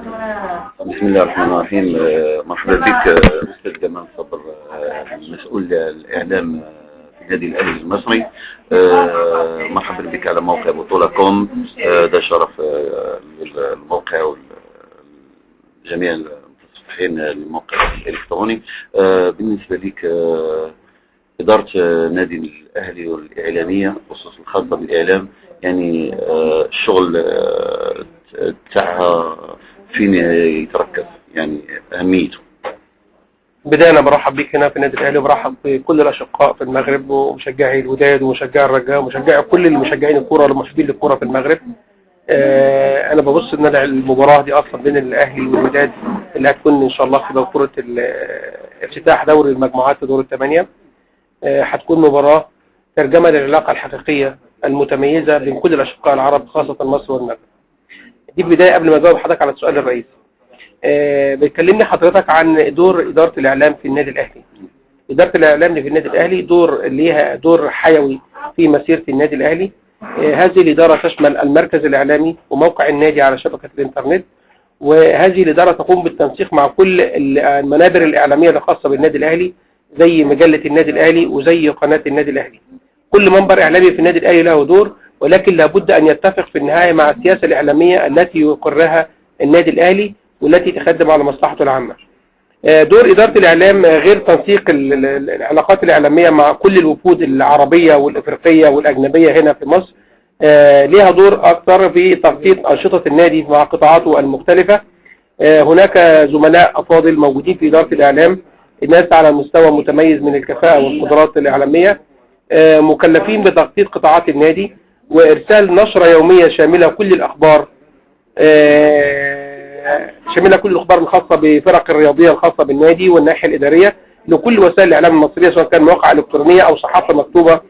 بسم الله الرحمن الرحيم. مرحبا بك أستاذ جمال صبر، مسؤول الإعلام في النادي الأهلي المصري. مرحبا بك على موقع بطولة كوم. ده شرف للموقع وجميع المتصفحين الموقع الإلكتروني. بالنسبة لك، إدارة نادي الأهلي والإعلامية خصوصا الخاصة بالإعلام، يعني الشغل تاعها فين يتركز، يعني أهميته؟ بداية أنا برحب بيك هنا في النادي الأهلي، وبرحب بكل الأشقاء في المغرب ومشجعي الوداد ومشجعي الرجاء ومشجعي كل المشجعين الكورة والمحبين للكورة في المغرب. أنا ببص إن المباراة دي أصلا بين الأهلي والوداد اللي هتكون إن شاء الله في بطولة افتتاح دوري المجموعات في دور الثمانية. هتكون مباراة ترجمة للعلاقة الحقيقية المتميزة بين كل الأشقاء العرب خاصة مصر والمغرب. دي بداية قبل ما أجاوب حضرتك على السؤال الرئيسي. بتكلمني حضرتك عن دور إدارة الإعلام في النادي الأهلي. إدارة الإعلام في النادي الأهلي ليها دور حيوي في مسيرة النادي الأهلي. هذه الإدارة تشمل المركز الإعلامي وموقع النادي على شبكة الإنترنت، وهذه الإدارة تقوم بالتنسيق مع كل المنابر الإعلامية الخاصة بالنادي الأهلي زي مجلة النادي الأهلي وزي قناة النادي الأهلي. كل منبر إعلامي في النادي الأهلي له دور، ولكن لابد أن يتفق في النهاية مع السياسة الإعلامية التي يقرها النادي الأهلي والتي تخدم على مصلحته العامة. دور إدارة الإعلام غير تنسيق العلاقات الإعلامية مع كل الوفود العربية والإفريقية والأجنبية هنا في مصر. لها دور أكثر في تغطية أنشطة النادي مع قطاعاته المختلفة. هناك زملاء أفاضل موجودين في إدارة الإعلام، الناس على مستوى متميز من الكفاءة والقدرات الإعلامية، مكلفين بتغطية قطاعات النادي وإرسال نشرة يومية شاملة كل الأخبار الخاصة بفرق الرياضية الخاصة بالنادي والناحية الإدارية لكل وسائل الإعلام المصرية، سواء كان مواقع إلكترونية أو صحافة مكتوبة